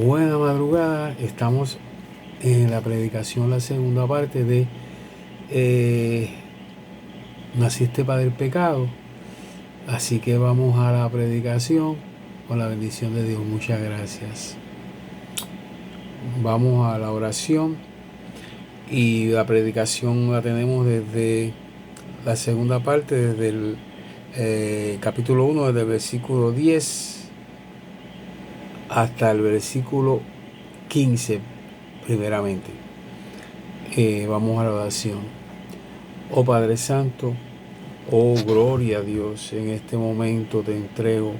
Buena madrugada, estamos en la predicación, la segunda parte de eh, Naciste para el pecado. Así que vamos a la predicación con la bendición de Dios. Muchas gracias. Vamos a la oración y la predicación la tenemos desde la segunda parte, desde el capítulo 1, desde el versículo 10 hasta el versículo 15 primeramente. Vamos a la oración. Oh Padre Santo, oh gloria a Dios, en este momento te entrego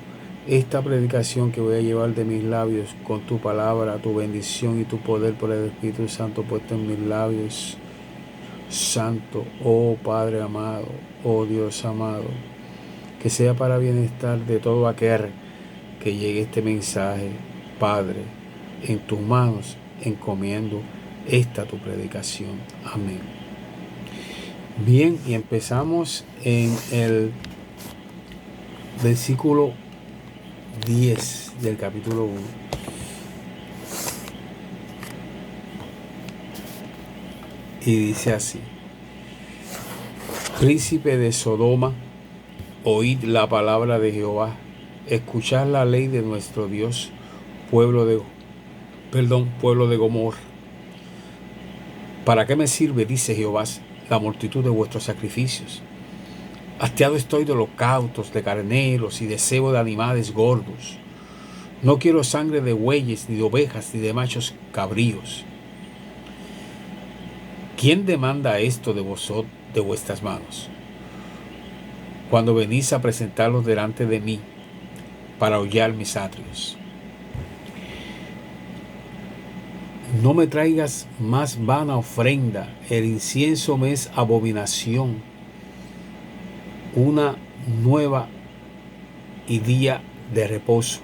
esta predicación que voy a llevar de mis labios con tu palabra, tu bendición y tu poder por el Espíritu Santo puesto en mis labios. Santo, oh Padre amado, oh Dios amado, que sea para bienestar de todo aquel que llegue este mensaje. Padre, en tus manos encomiendo esta tu predicación. Amén. Bien, y empezamos en el versículo 10 del capítulo 1. Y dice así: Príncipe de Sodoma, oíd la palabra de Jehová, escuchad la ley de nuestro Dios, pueblo de Gomorra. ¿Para qué me sirve, dice Jehová, la multitud de vuestros sacrificios? Hastiado estoy de holocaustos, de carneros y de cebo de animales gordos. No quiero sangre de bueyes, ni de ovejas, ni de machos cabríos. ¿Quién demanda esto de vosotros, de vuestras manos, cuando venís a presentarlos delante de mí para hollar mis atrios? No me traigas más vana ofrenda, el incienso me es abominación. Una nueva y día de reposo,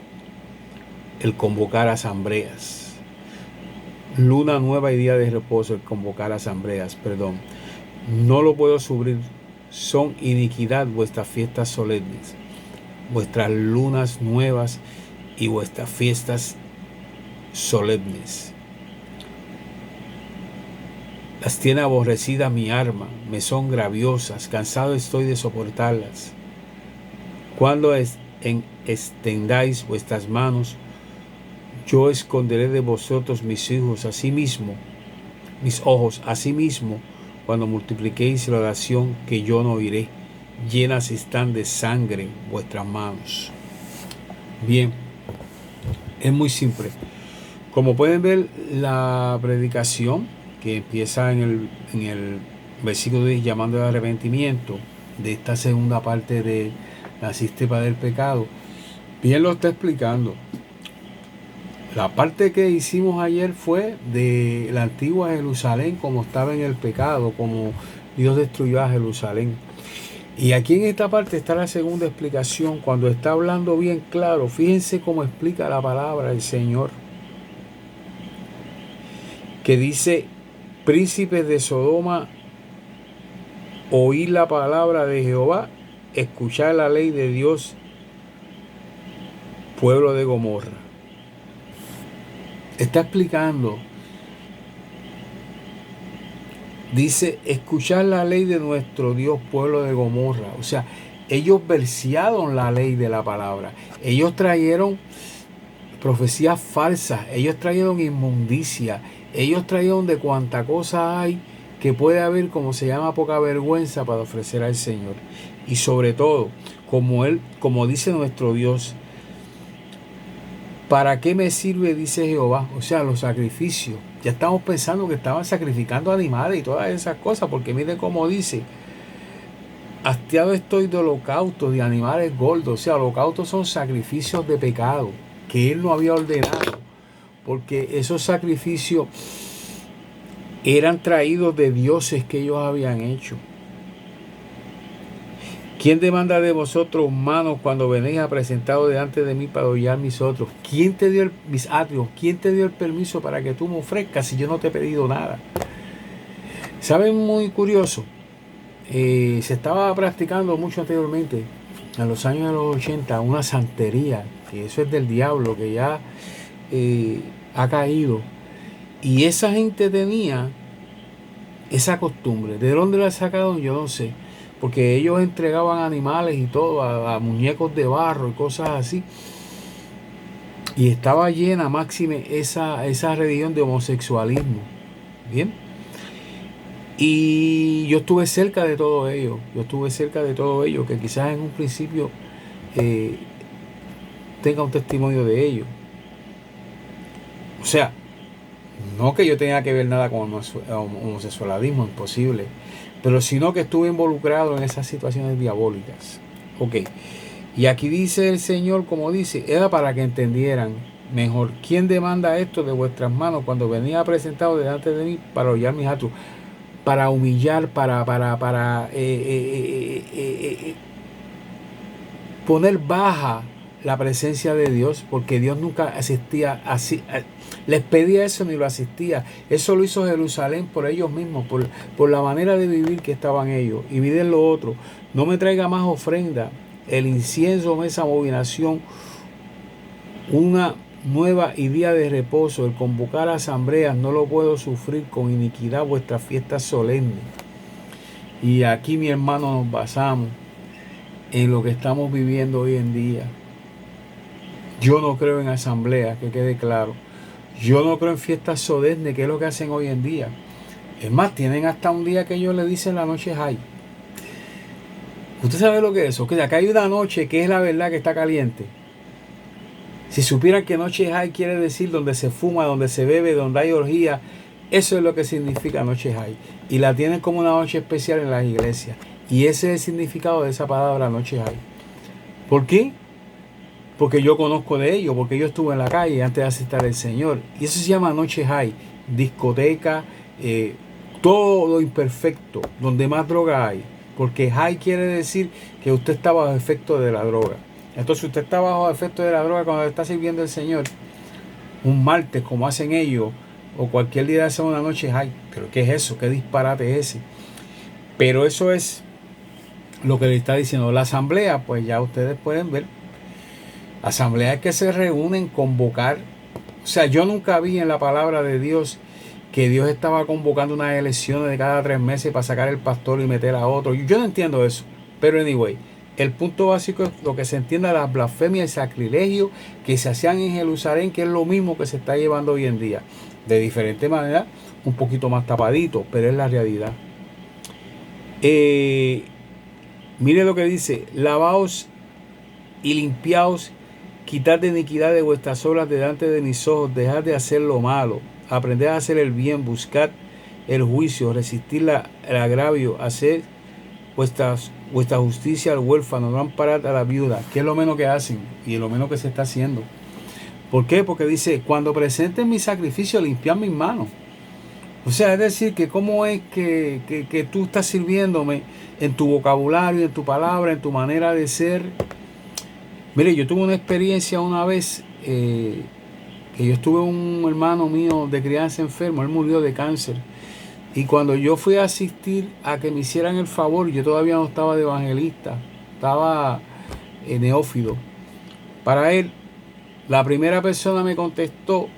el convocar asambleas. Luna nueva y día de reposo, el convocar asambleas, No lo puedo sufrir, son iniquidad vuestras fiestas solemnes, vuestras lunas nuevas y vuestras fiestas solemnes. Las tiene aborrecidas mi alma, me son graviosas, cansado estoy de soportarlas. Cuando extendáis vuestras manos, yo esconderé de vosotros mis hijos, mis ojos, asimismo, cuando multipliquéis la oración que yo no oiré, llenas están de sangre vuestras manos. Bien, es muy simple. Como pueden ver, la predicación que empieza en el versículo 10 llamando al arrepentimiento de esta segunda parte de Naciste para el pecado, bien lo está explicando. La parte que hicimos ayer fue de la antigua Jerusalén, como estaba en el pecado, como Dios destruyó a Jerusalén. Y aquí en esta parte está la segunda explicación, cuando está hablando bien claro. Fíjense cómo explica la palabra del Señor, que dice: príncipes de Sodoma, oíd la palabra de Jehová, escuchad la ley de Dios, pueblo de Gomorra. Está explicando, dice: escuchad la ley de nuestro Dios, pueblo de Gomorra. O sea, ellos versearon la ley de la palabra. Ellos trajeron profecías falsas, ellos trajeron inmundicia, ellos trajeron de cuanta cosa hay que puede haber, como se llama, poca vergüenza para ofrecer al Señor. Y sobre todo, como dice nuestro Dios, ¿para qué me sirve, dice Jehová? O sea, los sacrificios. Ya estamos pensando que estaban sacrificando animales y todas esas cosas, porque mire cómo dice: hastiado estoy de holocaustos, de animales gordos. O sea, holocaustos son sacrificios de pecado que Él no había ordenado, porque esos sacrificios eran traídos de dioses que ellos habían hecho. ¿Quién demanda de vosotros manos cuando venís a presentaros delante de mí para hollar mis otros? ¿Quién te dio mis atrios? ¿Quién te dio el permiso para que tú me ofrezcas si yo no te he pedido nada? ¿Saben? Muy curioso. Se estaba practicando mucho anteriormente, en los años de los 80, una santería, que eso es del diablo, que ya ha caído. Y esa gente tenía esa costumbre. ¿De dónde la sacaron? Yo no sé. Porque ellos entregaban animales y todo a muñecos de barro y cosas así. Y estaba llena, máxime, esa religión de homosexualismo. Bien. Y yo estuve cerca de todo ello. Que quizás en un principio tenga un testimonio de ello. O sea, no que yo tenga que ver nada con homosexualismo, imposible. Pero sino que estuve involucrado en esas situaciones diabólicas. Ok. Y aquí dice el Señor, como dice, era para que entendieran mejor. ¿Quién demanda esto de vuestras manos cuando venía presentado delante de mí para hollar mis actos? Para humillar, para poner baja la presencia de Dios, porque Dios nunca asistía así, les pedía eso ni lo asistía. Eso lo hizo Jerusalén por ellos mismos, por la manera de vivir que estaban ellos. Y miren lo otro, no me traiga más ofrenda, el incienso, esa abominación, una nueva y día de reposo, el convocar asambleas, no lo puedo sufrir, con iniquidad vuestras fiestas solemnes. Y aquí, mi hermano, nos basamos en lo que estamos viviendo hoy en día. Yo no creo en asambleas, que quede claro. Yo no creo en fiestas solemnes, que es lo que hacen hoy en día. Es más, tienen hasta un día que ellos le dicen la noche high. ¿Usted sabe lo que es eso? Que acá hay una noche que es la verdad que está caliente. Si supieran que noche high quiere decir donde se fuma, donde se bebe, donde hay orgía, eso es lo que significa noche high. Y la tienen como una noche especial en las iglesias. Y ese es el significado de esa palabra noche high. ¿Por qué? Porque yo conozco de ello, porque yo estuve en la calle antes de asistir al Señor. Y eso se llama noche high, discoteca, todo lo imperfecto, donde más droga hay. Porque high quiere decir que usted está bajo efecto de la droga. Entonces usted está bajo efecto de la droga cuando le está sirviendo el Señor, un martes como hacen ellos, o cualquier día de hacer una noche high. ¿Pero qué es eso? ¿Qué disparate es ese? Pero eso es lo que le está diciendo. La asamblea, pues ya ustedes pueden ver. Asambleas que se reúnen, convocar. O sea, yo nunca vi en la palabra de Dios que Dios estaba convocando unas elecciones de cada 3 meses para sacar el pastor y meter a otro. Yo no entiendo eso. Pero anyway, el punto básico es lo que se entienda, las blasfemias y sacrilegios que se hacían en Jerusalén, que es lo mismo que se está llevando hoy en día. De diferente manera, un poquito más tapadito, pero es la realidad. Mire lo que dice: lavaos y limpiaos, quitad de iniquidad de vuestras obras delante de mis ojos, dejad de hacer lo malo, aprended a hacer el bien, buscad el juicio, resistir el agravio, hacer vuestra justicia al huérfano, no amparad a la viuda, que es lo menos que hacen y lo menos que se está haciendo. ¿Por qué? Porque dice, cuando presenten mi sacrificio, limpiad mis manos. O sea, es decir, que cómo es que tú estás sirviéndome en tu vocabulario, en tu palabra, en tu manera de ser. Mire, yo tuve una experiencia una vez, que yo estuve un hermano mío de crianza enfermo, él murió de cáncer. Y cuando yo fui a asistir a que me hicieran el favor, yo todavía no estaba de evangelista, estaba neófito. Para él, la primera persona me contestó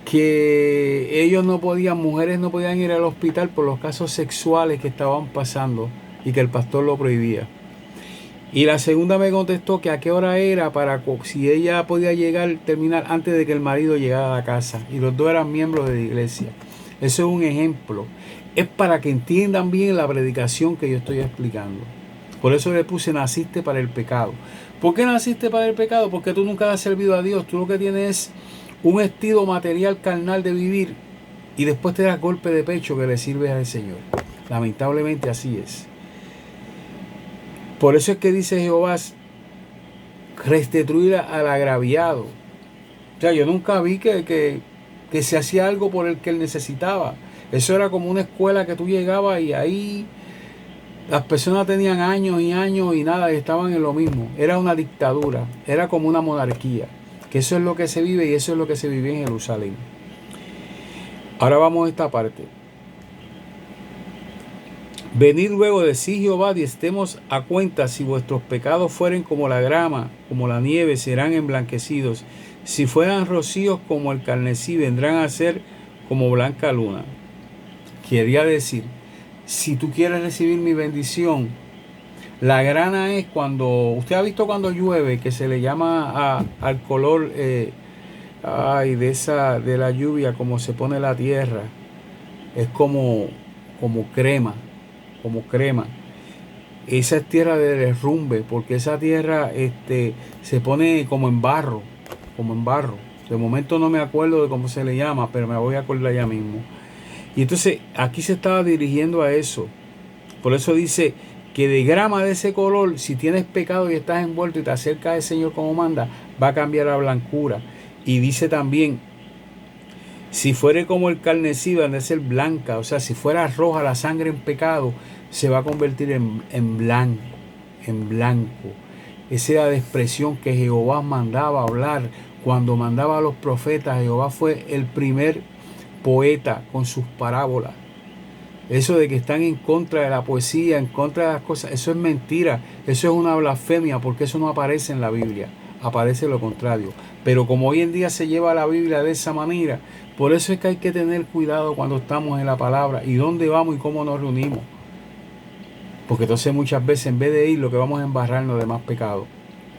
que ellos no podían, mujeres no podían ir al hospital por los casos sexuales que estaban pasando y que el pastor lo prohibía. Y la segunda me contestó que a qué hora era para si ella podía terminar antes de que el marido llegara a la casa. Y los dos eran miembros de la iglesia. Eso es un ejemplo. Es para que entiendan bien la predicación que yo estoy explicando. Por eso le puse: naciste para el pecado. ¿Por qué naciste para el pecado? Porque tú nunca has servido a Dios. Tú lo que tienes es un estilo material carnal de vivir. Y después te das golpe de pecho que le sirves al Señor. Lamentablemente así es. Por eso es que dice Jehová: restituir al agraviado. O sea, yo nunca vi que se hacía algo por el que él necesitaba. Eso era como una escuela que tú llegabas y ahí las personas tenían años y años y nada, y estaban en lo mismo. Era una dictadura, era como una monarquía. Que eso es lo que se vive y eso es lo que se vive en Jerusalén. Ahora vamos a esta parte. Venid luego, decid Jehová, y estemos a cuenta. Si vuestros pecados fueren como la grama, como la nieve, serán emblanquecidos. Si fueran rocíos como el carmesí, vendrán a ser como blanca luna. Quería decir, si tú quieres recibir mi bendición, la grana es cuando, usted ha visto cuando llueve, que se le llama al color de la lluvia, como se pone la tierra, es como crema, como crema. Esa es tierra de derrumbe, porque esa tierra se pone como en barro, De momento no me acuerdo de cómo se le llama, pero me voy a acordar ya mismo. Y entonces aquí se estaba dirigiendo a eso. Por eso dice que de grama de ese color, si tienes pecado y estás envuelto y te acercas al Señor como manda, va a cambiar a blancura. Y dice también, si fuere como el carmesí, va a ser blanca. O sea, si fuera roja la sangre en pecado, se va a convertir en blanco, en blanco. Esa era la expresión que Jehová mandaba hablar. Cuando mandaba a los profetas, Jehová fue el primer poeta con sus parábolas. Eso de que están en contra de la poesía, en contra de las cosas, eso es mentira, eso es una blasfemia, porque eso no aparece en la Biblia, aparece lo contrario. Pero como hoy en día se lleva la Biblia de esa manera, por eso es que hay que tener cuidado cuando estamos en la palabra y dónde vamos y cómo nos reunimos. Porque entonces muchas veces en vez de ir, lo que vamos a embarrarnos de más pecado.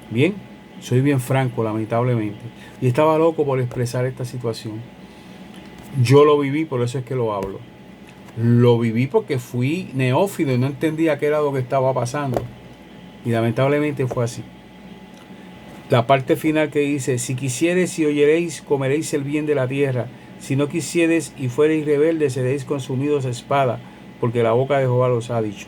Bien, soy bien franco, lamentablemente. Y estaba loco por expresar esta situación. Yo lo viví, por eso es que lo hablo. Lo viví porque fui neófito y no entendía qué era lo que estaba pasando. Y lamentablemente fue así. La parte final que dice, si quisiereis y oyereis, comeréis el bien de la tierra. Si no quisiereis y fuereis rebeldes, seréis consumidos a espada, porque la boca de Jehová los ha dicho.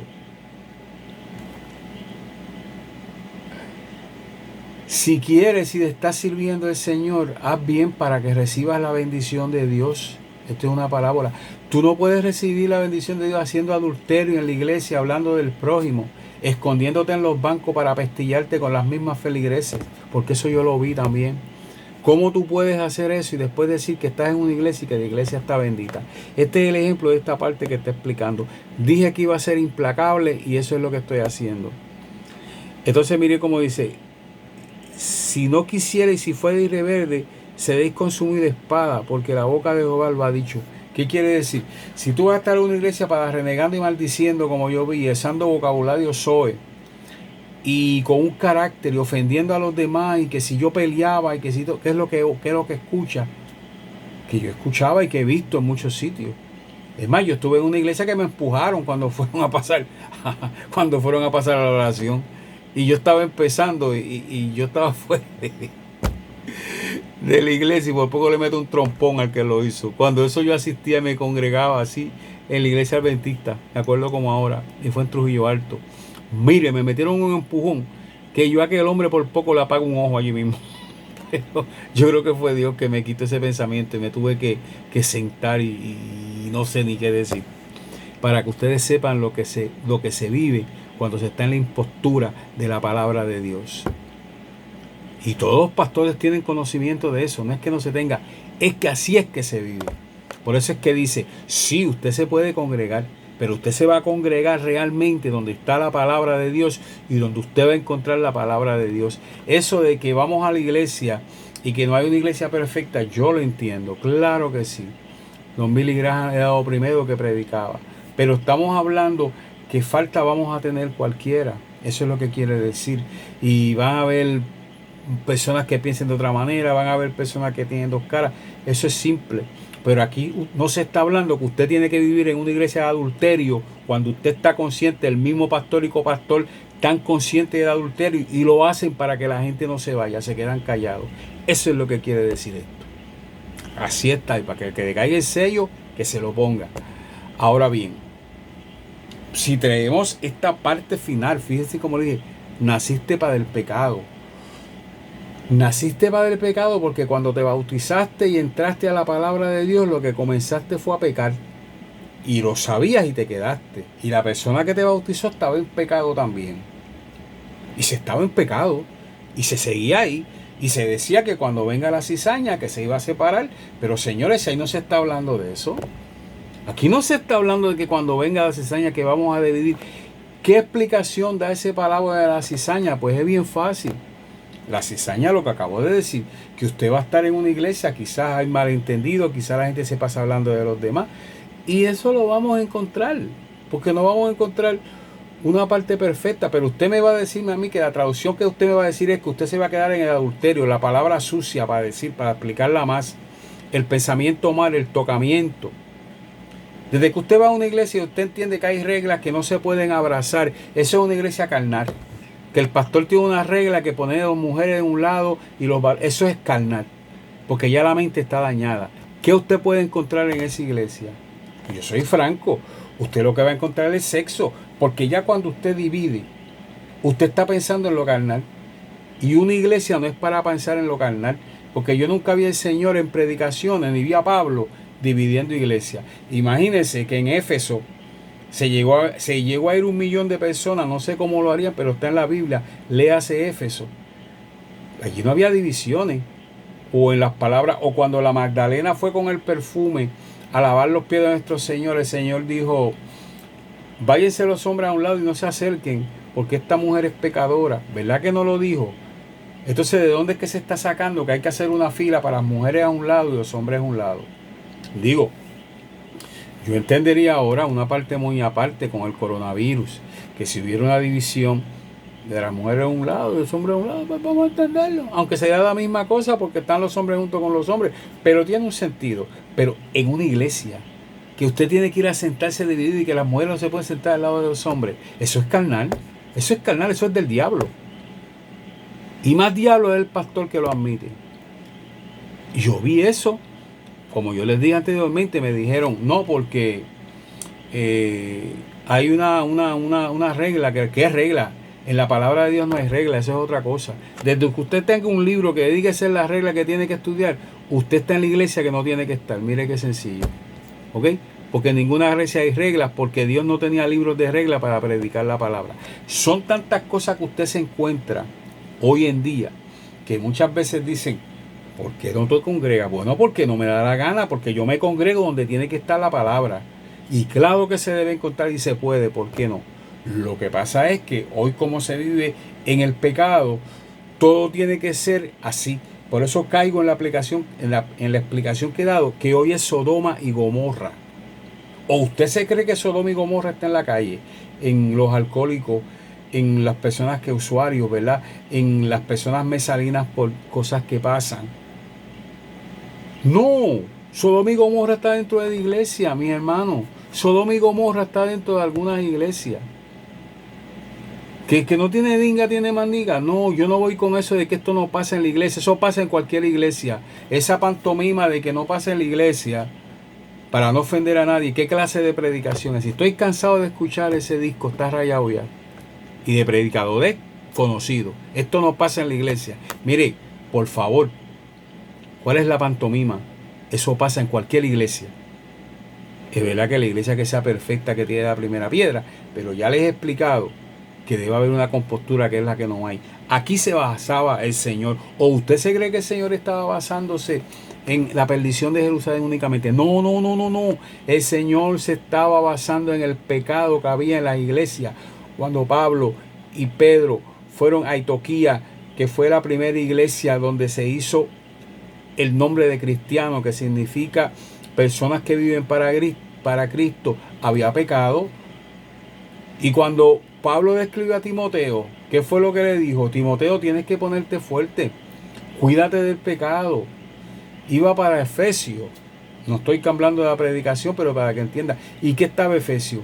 Si quieres y te estás sirviendo al Señor, haz bien para que recibas la bendición de Dios. Esto es una parábola. Tú no puedes recibir la bendición de Dios haciendo adulterio en la iglesia, hablando del prójimo, escondiéndote en los bancos para pestillarte con las mismas feligreses, porque eso yo lo vi también. ¿Cómo tú puedes hacer eso y después decir que estás en una iglesia y que la iglesia está bendita? Este es el ejemplo de esta parte que está explicando. Dije que iba a ser implacable y eso es lo que estoy haciendo. Entonces mire cómo dice, si no quisierais, si fuereis rebelde, seréis consumidos de espada, porque la boca de Jehová lo ha dicho. ¿Qué quiere decir? Si tú vas a estar en una iglesia para renegando y maldiciendo, como yo vi, usando vocabulario soe, y con un carácter y ofendiendo a los demás, y que si yo peleaba, y que si ¿qué es lo que escucha? Que yo escuchaba y que he visto en muchos sitios. Es más, yo estuve en una iglesia que me empujaron cuando fueron a pasar a la oración. Y yo estaba empezando y yo estaba fuera de la iglesia y por poco le meto un trompón al que lo hizo. Cuando eso yo asistía, me congregaba así en la iglesia adventista, me acuerdo como ahora, y fue en Trujillo Alto. Mire, me metieron un empujón que yo a aquel hombre por poco le apago un ojo allí mismo. Pero yo creo que fue Dios que me quitó ese pensamiento y me tuve que sentar y no sé ni qué decir. Para que ustedes sepan lo que se vive cuando se está en la impostura de la palabra de Dios. Y todos los pastores tienen conocimiento de eso, no es que no se tenga, es que así es que se vive. Por eso es que dice, sí, usted se puede congregar, pero usted se va a congregar realmente donde está la palabra de Dios y donde usted va a encontrar la palabra de Dios. Eso de que vamos a la iglesia y que no hay una iglesia perfecta, yo lo entiendo, claro que sí. Don Billy Graham era lo primero que predicaba. Pero estamos hablando que falta vamos a tener cualquiera. Eso es lo que quiere decir. Y van a haber personas que piensen de otra manera, van a haber personas que tienen dos caras. Eso es simple. Pero aquí no se está hablando que usted tiene que vivir en una iglesia de adulterio cuando usted está consciente, el mismo pastor y copastor tan consciente del adulterio y lo hacen para que la gente no se vaya, se quedan callados. Eso es lo que quiere decir esto. Así está, y para que el que le caiga el sello, que se lo ponga. Ahora bien, si traemos esta parte final, fíjese como le dije, naciste para el pecado. Naciste para el pecado porque cuando te bautizaste y entraste a la palabra de Dios, lo que comenzaste fue a pecar. Y lo sabías y te quedaste. Y la persona que te bautizó estaba en pecado también. Y se estaba en pecado. Y se seguía ahí. Y se decía que cuando venga la cizaña, que se iba a separar. Pero señores, ahí no se está hablando de eso. Aquí no se está hablando de que cuando venga la cizaña que vamos a dividir. ¿Qué explicación da ese palabra de la cizaña? Pues es bien fácil. La cizaña, lo que acabo de decir, que usted va a estar en una iglesia, quizás hay malentendido, quizás la gente se pasa hablando de los demás, y eso lo vamos a encontrar, porque no vamos a encontrar una parte perfecta, pero usted me va a decirme a mí que la traducción que usted me va a decir es que usted se va a quedar en el adulterio, la palabra sucia para decir, para explicarla más, el pensamiento mal, el tocamiento. Desde que usted va a una iglesia y usted entiende que hay reglas que no se pueden abrazar, eso es una iglesia carnal. Que el pastor tiene una regla que pone a las mujeres de un lado y eso es carnal, porque ya la mente está dañada. ¿Qué usted puede encontrar en esa iglesia? Yo soy franco, usted lo que va a encontrar es sexo, porque ya cuando usted divide, usted está pensando en lo carnal, y una iglesia no es para pensar en lo carnal, porque yo nunca vi al Señor en predicaciones, ni vi a Pablo dividiendo iglesia. Imagínense que en Éfeso se llegó a ir 1 millón de personas, no sé cómo lo harían, pero está en la Biblia, léase Éfeso. Allí no había divisiones, o en las palabras, o cuando la Magdalena fue con el perfume a lavar los pies de nuestro Señor, el Señor dijo, váyanse los hombres a un lado y no se acerquen, porque esta mujer es pecadora. ¿Verdad que no lo dijo? Entonces, ¿de dónde es que se está sacando que hay que hacer una fila para las mujeres a un lado y los hombres a un lado? Digo, yo entendería ahora una parte muy aparte con el coronavirus, que si hubiera una división de las mujeres a un lado y los hombres a un lado, pues vamos a entenderlo. Aunque sea la misma cosa porque están los hombres junto con los hombres, pero tiene un sentido. Pero en una iglesia, que usted tiene que ir a sentarse dividido y que las mujeres no se pueden sentar al lado de los hombres, eso es carnal, eso es del diablo. Y más diablo es el pastor que lo admite. Y yo vi eso. Como yo les dije anteriormente, me dijeron, no, porque hay una regla, ¿qué es regla? En la palabra de Dios no hay regla, eso es otra cosa. Desde que usted tenga un libro que diga esa es la regla que tiene que estudiar, usted está en la iglesia que no tiene que estar. Mire qué sencillo. ¿Ok? Porque en ninguna iglesia hay reglas, porque Dios no tenía libros de reglas para predicar la palabra. Son tantas cosas que usted se encuentra hoy en día, que muchas veces dicen, ¿por qué no te congregas? Bueno, porque no me da la gana, porque yo me congrego donde tiene que estar la palabra. Y claro que se debe encontrar y se puede, ¿por qué no? Lo que pasa es que hoy como se vive en el pecado, todo tiene que ser así. Por eso caigo en la aplicación, en la explicación que he dado, que hoy es Sodoma y Gomorra. ¿O usted se cree que Sodoma y Gomorra está en la calle? En los alcohólicos, en las personas que usuarios, ¿verdad? En las personas mesalinas por cosas que pasan. No, Sodoma y Gomorra está dentro de la iglesia, mi hermano. Sodoma y Gomorra está dentro de algunas iglesias. Que no tiene dinga, tiene mandiga. No, yo no voy con eso de que esto no pasa en la iglesia. Eso pasa en cualquier iglesia. Esa pantomima de que no pasa en la iglesia, para no ofender a nadie, ¿qué clase de predicaciones? Si estoy cansado de escuchar ese disco, está rayado ya. Y de predicadores conocidos. Esto no pasa en la iglesia. Mire, por favor, ¿cuál es la pantomima? Eso pasa en cualquier iglesia. Es verdad que la iglesia que sea perfecta, que tiene la primera piedra, pero ya les he explicado que debe haber una compostura que es la que no hay. Aquí se basaba el Señor. ¿O usted se cree que el Señor estaba basándose en la perdición de Jerusalén únicamente? No, no, no, no, no. El Señor se estaba basando en el pecado que había en la iglesia. Cuando Pablo y Pedro fueron a Antioquía, que fue la primera iglesia donde se hizo el nombre de cristiano, que significa personas que viven para Cristo, había pecado. Y cuando Pablo le escribió a Timoteo, ¿qué fue lo que le dijo? Timoteo, tienes que ponerte fuerte, cuídate del pecado. Iba para Efesios. No estoy hablando de la predicación, pero para que entienda. ¿Y qué estaba Efesios?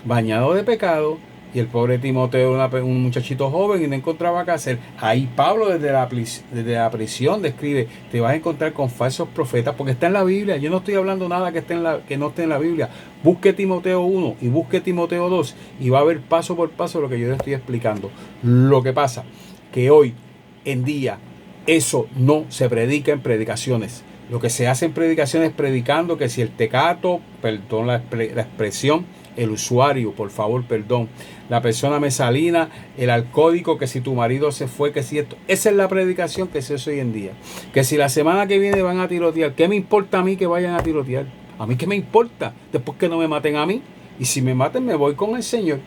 Bañado de pecado. Y el pobre Timoteo era un muchachito joven y no encontraba qué hacer. Ahí Pablo desde la prisión describe, te vas a encontrar con falsos profetas, porque está en la Biblia. Yo no estoy hablando nada que no esté en la Biblia. Busque Timoteo 1 y busque Timoteo 2 y va a ver paso por paso lo que yo le estoy explicando. Lo que pasa que hoy en día eso no se predica en predicaciones. Lo que se hace en predicaciones predicando que si el tecato, perdón la expresión, el usuario, por favor, perdón, la persona mesalina, el alcohólico, que si tu marido se fue, que si esto. Esa es la predicación que se hace hoy en día. Que si la semana que viene van a tirotear, ¿qué me importa a mí que vayan a tirotear? A mí qué me importa, después que no me maten a mí. Y si me maten, me voy con el Señor.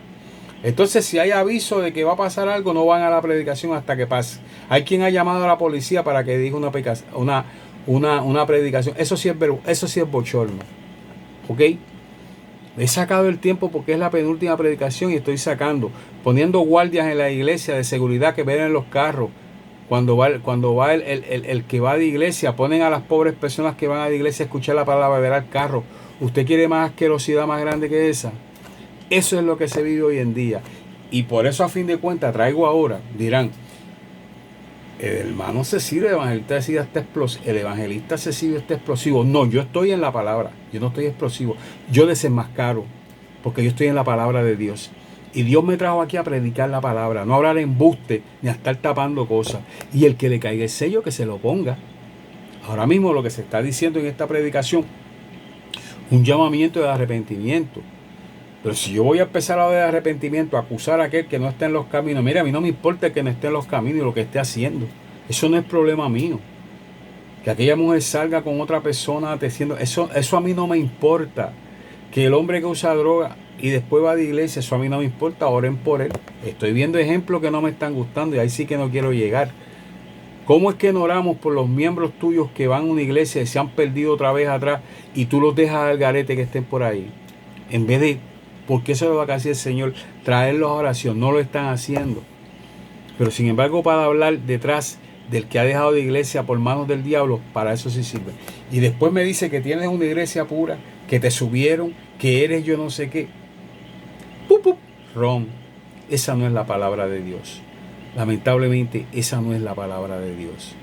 Entonces, si hay aviso de que va a pasar algo, no van a la predicación hasta que pase. Hay quien ha llamado a la policía para que diga una predicación. Eso sí es bochorno. ¿Ok? He sacado el tiempo porque es la penúltima predicación y estoy poniendo guardias en la iglesia de seguridad que ven en los carros. Cuando va el que va de iglesia, ponen a las pobres personas que van a la iglesia a escuchar la palabra, ver al carro. ¿Usted quiere más asquerosidad más grande que esa? Eso es lo que se vive hoy en día. Y por eso, a fin de cuentas, traigo ahora, dirán, el hermano Cecilio, el evangelista Cecilio está explosivo. No, yo estoy en la palabra, yo no estoy explosivo. Yo desenmascaro, porque yo estoy en la palabra de Dios. Y Dios me trajo aquí a predicar la palabra, no a hablar embuste, ni a estar tapando cosas. Y el que le caiga el sello, que se lo ponga. Ahora mismo lo que se está diciendo en esta predicación, un llamamiento de arrepentimiento. Pero si yo voy a empezar a hablar de arrepentimiento, a acusar a aquel que no está en los caminos, mira, a mí no me importa que no esté en los caminos y lo que esté haciendo. Eso no es problema mío. Que aquella mujer salga con otra persona diciendo, eso a mí no me importa. Que el hombre que usa droga y después va de iglesia, eso a mí no me importa, oren por él. Estoy viendo ejemplos que no me están gustando y ahí sí que no quiero llegar. ¿Cómo es que no oramos por los miembros tuyos que van a una iglesia y se han perdido otra vez atrás y tú los dejas al garete que estén por ahí? En vez de, porque eso lo va a hacer el Señor, traerlos a oración, no lo están haciendo. Pero sin embargo, para hablar detrás del que ha dejado de iglesia por manos del diablo, para eso sí sirve. Y después me dice que tienes una iglesia pura, que te subieron, que eres yo no sé qué. ¡Pup! Ron, esa no es la palabra de Dios. Lamentablemente, esa no es la palabra de Dios.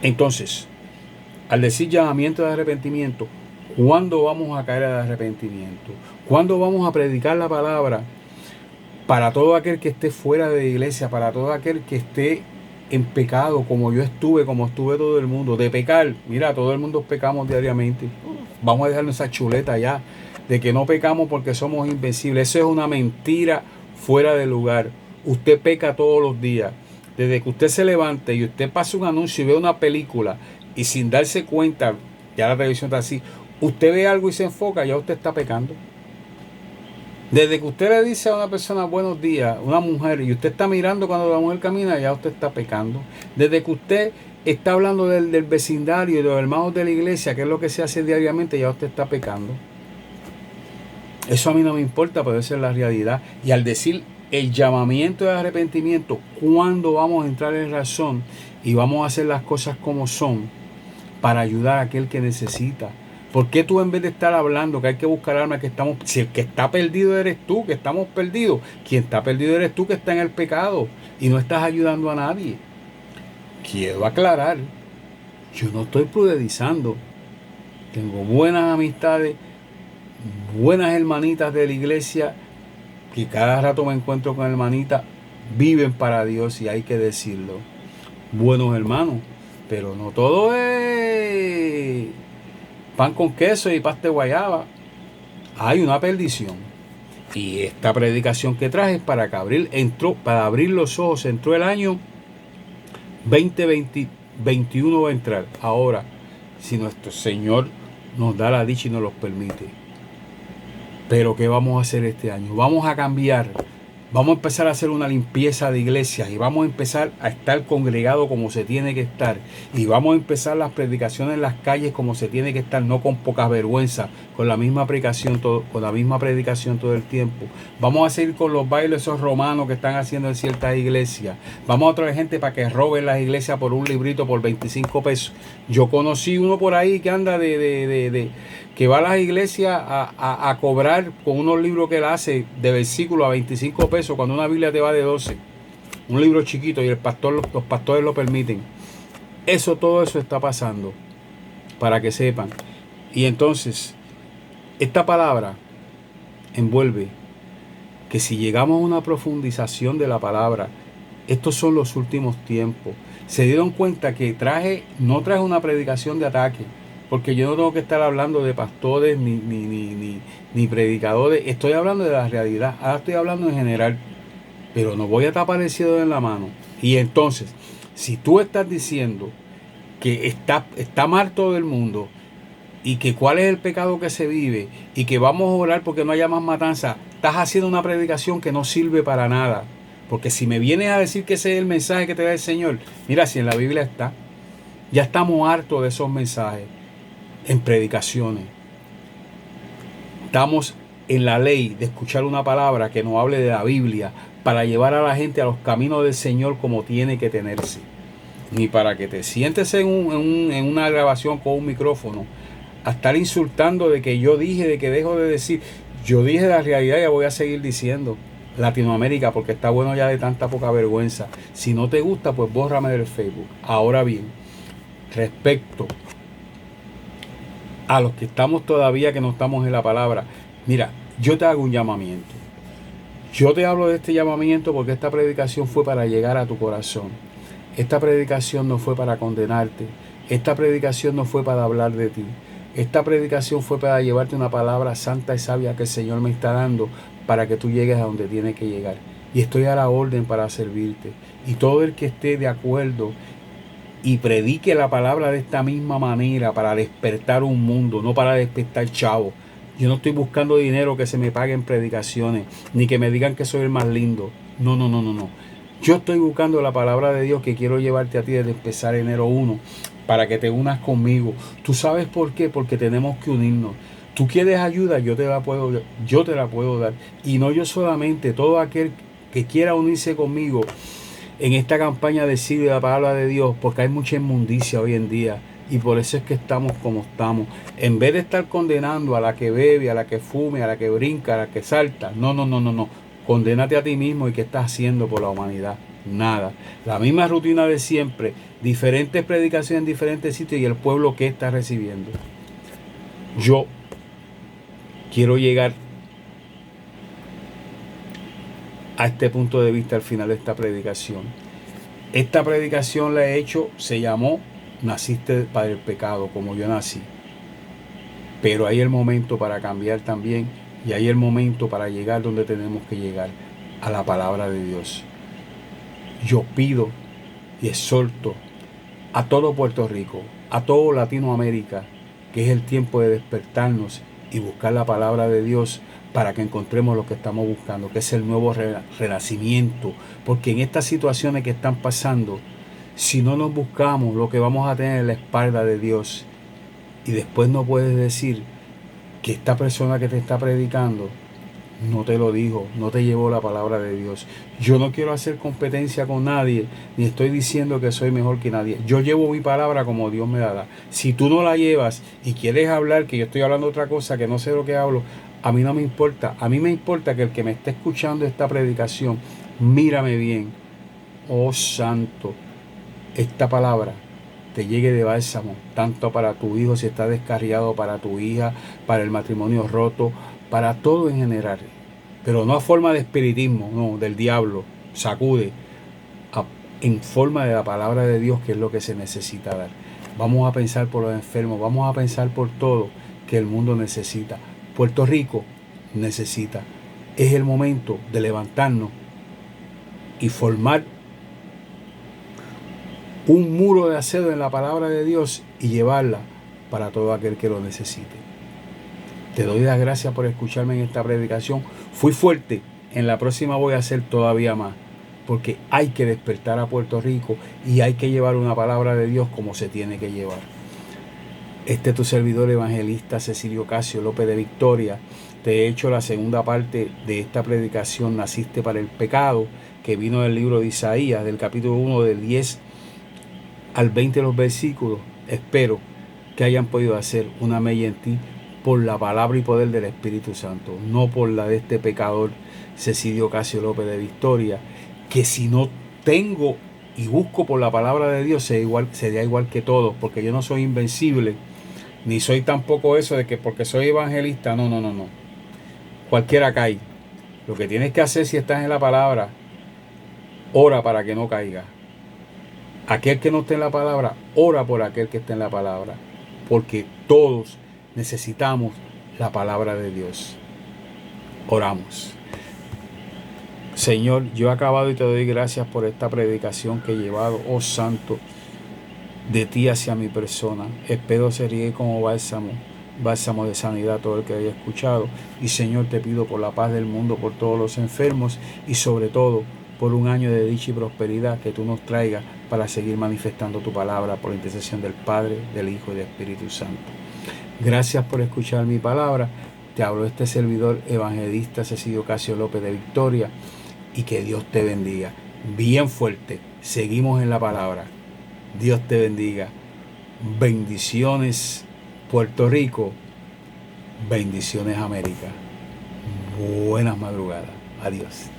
Entonces, al decir llamamiento de arrepentimiento, ¿cuándo vamos a caer al arrepentimiento? ¿Cuándo vamos a predicar la palabra para todo aquel que esté fuera de la iglesia, para todo aquel que esté en pecado, como estuve todo el mundo? De pecar, mira, todo el mundo pecamos diariamente. Vamos a dejarnos esa chuleta ya de que no pecamos porque somos invencibles. Eso es una mentira fuera de lugar. Usted peca todos los días. Desde que usted se levante y usted pasa un anuncio y ve una película y sin darse cuenta, ya la televisión está así, usted ve algo y se enfoca, ya usted está pecando. Desde que usted le dice a una persona buenos días, una mujer, y usted está mirando cuando la mujer camina, ya usted está pecando. Desde que usted está hablando del vecindario y de los hermanos de la iglesia, que es lo que se hace diariamente, ya usted está pecando. Eso a mí no me importa, pero esa es la realidad. Y al decir el llamamiento de arrepentimiento, ¿cuándo vamos a entrar en razón y vamos a hacer las cosas como son para ayudar a aquel que necesita? ¿Por qué tú, en vez de estar hablando que hay que buscar almas, que estamos, si el que está perdido eres tú, que estamos perdidos, quien está perdido eres tú, que está en el pecado y no estás ayudando a nadie? Quiero aclarar, yo no estoy prudedizando. Tengo buenas amistades, buenas hermanitas de la iglesia, que cada rato me encuentro con hermanitas, viven para Dios y hay que decirlo. Buenos hermanos, pero no todo es pan con queso y pasta de guayaba. Hay una perdición. Y esta predicación que traje es para abrir los ojos. Entró el año 2021, va a entrar. Ahora, si nuestro Señor nos da la dicha y nos los permite. Pero ¿qué vamos a hacer este año? Vamos a cambiar. Vamos a empezar a hacer una limpieza de iglesias y vamos a empezar a estar congregados como se tiene que estar. Y vamos a empezar las predicaciones en las calles como se tiene que estar, no con poca vergüenza, con la misma predicación todo el tiempo. Vamos a seguir con los bailes esos romanos que están haciendo en ciertas iglesias. Vamos a traer gente para que roben las iglesias por un librito por 25 pesos. Yo conocí uno por ahí que anda que va a las iglesias a cobrar con unos libros que él hace de versículos a 25 pesos cuando una Biblia te va de 12. Un libro chiquito y los pastores lo permiten. Todo eso está pasando, para que sepan. Y entonces, esta palabra envuelve que si llegamos a una profundización de la palabra, estos son los últimos tiempos. Se dieron cuenta que no traje una predicación de ataque, porque yo no tengo que estar hablando de pastores ni predicadores. Estoy hablando de la realidad. Ahora estoy hablando en general, pero no voy a tapar el cielo en la mano. Y entonces, si tú estás diciendo que está mal todo el mundo y que cuál es el pecado que se vive y que vamos a orar porque no haya más matanza, estás haciendo una predicación que no sirve para nada. Porque si me vienes a decir que ese es el mensaje que te da el Señor, mira, si en la Biblia está, ya estamos hartos de esos mensajes en predicaciones. Estamos en la ley de escuchar una palabra que nos hable de la Biblia para llevar a la gente a los caminos del Señor como tiene que tenerse. Ni para que te sientes en una grabación con un micrófono a estar insultando de que yo dije, de que dejo de decir. Yo dije la realidad y ya voy a seguir diciendo. Latinoamérica, porque está bueno ya de tanta poca vergüenza. Si no te gusta, pues bórrame del Facebook. Ahora bien, respecto a los que estamos todavía, que no estamos en la palabra, mira, yo te hago un llamamiento. Yo te hablo de este llamamiento porque esta predicación fue para llegar a tu corazón. Esta predicación no fue para condenarte. Esta predicación no fue para hablar de ti. Esta predicación fue para llevarte una palabra santa y sabia que el Señor me está dando para que tú llegues a donde tienes que llegar. Y estoy a la orden para servirte. Y todo el que esté de acuerdo y predique la palabra de esta misma manera para despertar un mundo, no para despertar chavos. Yo no estoy buscando dinero que se me paguen predicaciones, ni que me digan que soy el más lindo. No. Yo estoy buscando la palabra de Dios que quiero llevarte a ti desde empezar enero 1 para que te unas conmigo. ¿Tú sabes por qué? Porque tenemos que unirnos. Tú quieres ayuda, yo te la puedo dar. Y no yo solamente, todo aquel que quiera unirse conmigo en esta campaña de decir la palabra de Dios, porque hay mucha inmundicia hoy en día. Y por eso es que estamos como estamos. En vez de estar condenando a la que bebe, a la que fume, a la que brinca, a la que salta. No. Condénate a ti mismo y qué estás haciendo por la humanidad. Nada. La misma rutina de siempre. Diferentes predicaciones en diferentes sitios y el pueblo que está recibiendo. Yo quiero llegar a este punto de vista al final de esta predicación. Esta predicación la he hecho, se llamó Naciste para el pecado, como yo nací. Pero hay el momento para cambiar también y hay el momento para llegar donde tenemos que llegar, a la palabra de Dios. Yo pido y exhorto a todo Puerto Rico, a todo Latinoamérica, que es el tiempo de despertarnos y buscar la palabra de Dios para que encontremos lo que estamos buscando, que es el nuevo renacimiento. Porque en estas situaciones que están pasando, si no nos buscamos, lo que vamos a tener es la espalda de Dios. Y después no puedes decir que esta persona que te está predicando no te lo dijo, no te llevó la palabra de Dios. Yo no quiero hacer competencia con nadie, ni estoy diciendo que soy mejor que nadie. Yo llevo mi palabra como Dios me la da. Si tú no la llevas y quieres hablar, que yo estoy hablando otra cosa, que no sé lo que hablo, a mí no me importa. A mí me importa que el que me esté escuchando esta predicación, mírame bien. Oh Santo, esta palabra te llegue de bálsamo, tanto para tu hijo si está descarriado, para tu hija, para el matrimonio roto, para todo en general. Pero no a forma de espiritismo, no, del diablo. Sacude en forma de la palabra de Dios, que es lo que se necesita dar. Vamos a pensar por los enfermos, vamos a pensar por todo que el mundo necesita. Puerto Rico necesita. Es el momento de levantarnos y formar un muro de acero en la palabra de Dios y llevarla para todo aquel que lo necesite. Te doy las gracias por escucharme en esta predicación. Fui fuerte, en la próxima voy a hacer todavía más, porque hay que despertar a Puerto Rico y hay que llevar una palabra de Dios como se tiene que llevar. Este es tu servidor evangelista Cecilio Casio López de Victoria. Te he hecho la segunda parte de esta predicación, Naciste para el pecado, que vino del libro de Isaías, del capítulo 1, del 10 al 20 de los versículos. Espero que hayan podido hacer una mella en ti por la palabra y poder del Espíritu Santo, no por la de este pecador Cecilio Casio López de Victoria, que si no tengo y busco por la palabra de Dios sería igual que todos, porque yo no soy invencible, ni soy tampoco eso de que porque soy evangelista, no. Cualquiera cae. Lo que tienes que hacer si estás en la palabra, ora para que no caiga. Aquel que no esté en la palabra, ora por aquel que esté en la palabra, porque todos necesitamos la palabra de Dios. Oramos. Señor, yo he acabado y te doy gracias por esta predicación que he llevado, oh Santo, de ti hacia mi persona. Espero se riegue como bálsamo bálsamo de sanidad a todo el que haya escuchado. Y Señor, te pido por la paz del mundo, por todos los enfermos y sobre todo por un año de dicha y prosperidad que tú nos traigas para seguir manifestando tu palabra por la intercesión del Padre, del Hijo y del Espíritu Santo. Gracias por escuchar mi palabra. Te hablo este servidor evangelista Cecilio Casio López de Victoria, y que Dios te bendiga. Bien fuerte. Seguimos en la palabra. Dios te bendiga. Bendiciones Puerto Rico. Bendiciones América. Buenas madrugadas. Adiós.